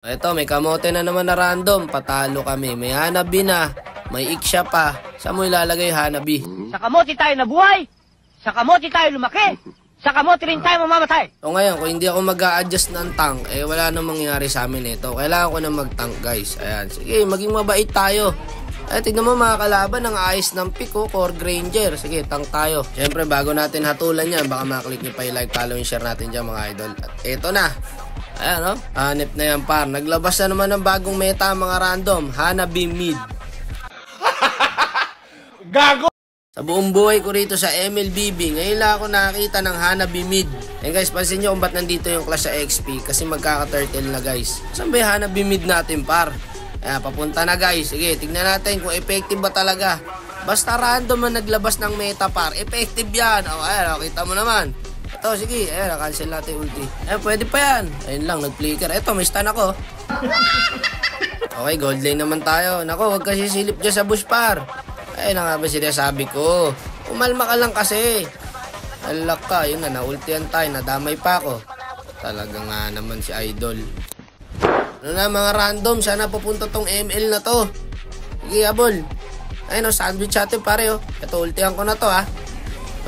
Ito, may kamote na naman na random. Patalo kami. May hanabi na. May iksya pa. Saan mo ilalagay hanabi? Sa kamote tayo nabuhay. Sa kamote tayo lumaki. Sa kamote rin tayo mamamatay. O ngayon, kung hindi ako mag-a-adjust ng tank, wala nang mangyayari sa amin ito. Kailangan ko na mag-tank, guys. Ayan. Sige, maging mabait tayo. Tignan mo mga kalaban, ang ayos ng pick, Core Granger. Sige, tank tayo. Siyempre, bago natin hatulan yan, baka maklik nyo pa yung like, follow, and share natin dyan, mga idol. At ito na. Ayan, hanip na yan, par. Naglabas na naman ng bagong meta, mga random. Hanabi mid. Gago! Sa buong buhay ko rito sa MLBB, ngayon lang ako nakakita ng hanabi mid. And guys, pansin nyo kung ba't nandito yung class sa XP, kasi magkaka-turtle na, guys. Saan ba yung hanabi mid natin, par? Ayan, papunta na, guys. Sige, tignan natin kung effective ba talaga. Basta random na naglabas ng meta, par. Effective yan. O, ayan, kita mo naman. Ito, sige. Ayan, cancel natin ulti. Ayan, pwede pa yan. Ayun lang, nag-flicker. Ito, may stun ako. Okay, gold lane naman tayo. Nako, huwag kasi silip dyan sa bush, par. Ayun na nga ba sinasabi ko. Umalma ka lang kasi. Alak ka, yun na, na-ultihan tayo. Nadamay pa ako. Talaga nga naman si idol. Ano na mga random, sana pupunta tong ML na to. Sige, abol. Ayun, sandwich natin pare, Ito, ultihan ko na to,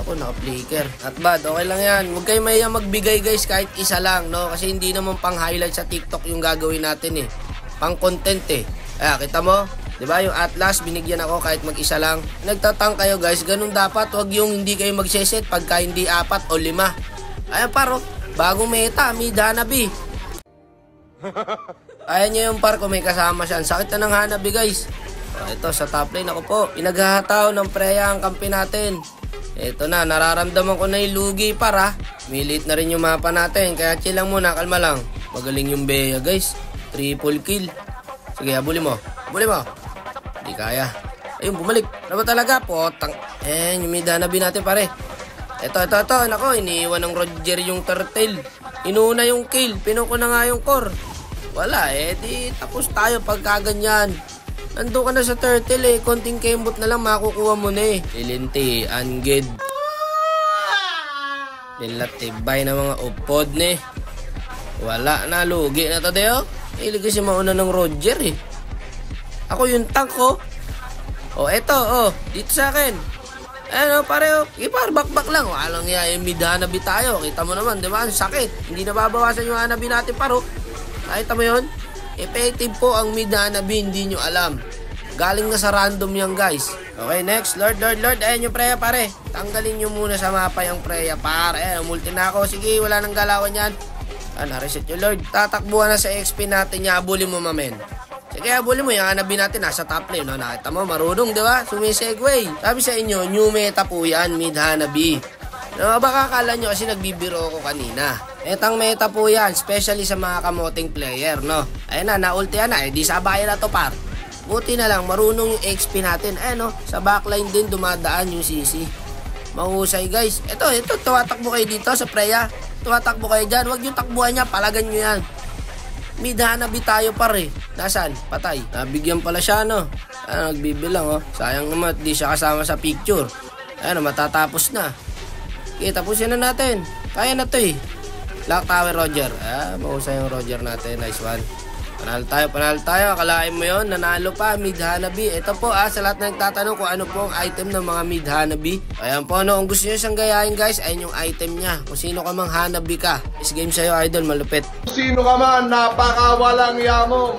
Ako, naka-flicker. Not bad, okay lang yan. Huwag kayo mahiya magbigay, guys, kahit isa lang, no? Kasi hindi naman pang-highlight sa TikTok yung gagawin natin, Pang-content, kita mo? Diba, yung Atlas, binigyan ako kahit mag-isa lang. Nagtatang kayo, guys, ganun dapat. Huwag yung hindi kayo magseset pagka hindi 4 o 5. Ayan, paro. Bagong meta, mid hanabi. Ayan nyo yung par kung may kasama siya. Ang sakit na ng hanabi, guys. Ito, sa top lane ako po. Pinaghahataw ng Freya ang kampi natin. Ito na, nararamdaman ko na yung lugi, par, Milit na rin yung mapa natin. Kaya chill lang muna, kalma lang. Magaling yung Bea, guys. Triple kill. Sige, habulin mo. Habulin mo. Hindi kaya. Ayun, bumalik. Ano ba talaga? Potang. Yung mid hanabi natin, pare. Ito. Nako, iniiwan ng Roger yung turtle. Inuna yung kill. Pinuko na nga yung core. Wala, di tapos tayo pagkaganyan. Nandun ka na sa turtle, konting kembot na lang makukuha mo na, Lilinti, anged. Nilatibay na mga upod, Wala na, lugi na to, deo. Hilig kasi mauna ng Roger, Ako yung tank ko. Eto, dito sa akin. Ayan, pare, iparbakbak lang. Alang yung mid hanabi tayo. Kita mo naman, di ba? Ang sakit. Hindi nababawasan yung hanabi natin, paro. Nakita mo yun? Effective po ang mid hanabi, hindi nyo alam. Galing na sa random yan, guys. Okay, next. Lord. Ayan yung Freya, pare. Tanggalin nyo muna sa mapa yung Freya, pare. Ayan, multi na ako. Sige, wala nang galawan yan. Na-reset yung Lord. Tatakbuhan na sa XP natin. Habulin mo, mamen. Sige, habulin mo. Yung hanabi natin nasa top lane. Nakita mo, marunong, di ba? Sumisegway. Sabi sa inyo, new meta po yan, mid hanabi. Baka akala nyo kasi nagbibiro ako kanina. Etang meta po yan, especially sa mga kamoting player, Ayun na, na-ultihan na, di sabayan na to, par. Buti na lang, marunong yung XP natin. Sa backline din dumadaan yung CC. Mahusay, guys. Ito, tuwatakbo kayo dito sa Freya. Tuwatakbo kayo dyan, huwag yung takbuhan niya, palagan nyo yan. Mid hanabi tayo, par, Nasaan? Patay. Nabigyan pala siya, nagbibilang, Sayang naman, di siya kasama sa picture. Matatapos na. Okay, tapusin na natin. Kaya na to, Lock tower, Roger. Mahusay yung Roger natin. Nice one. Panalo tayo. Akalain mo yun. Nanalo pa. Mid hanabi. Ito po, sa lahat na nagtatanong kung ano po ang item ng mga mid hanabi. Ayan po, kung gusto nyo siyang gayahin, guys, ayun yung item niya. Kung sino ka mang hanabi ka. This game sa'yo, idol. Malupit. Sino ka man, napakawalang yamo.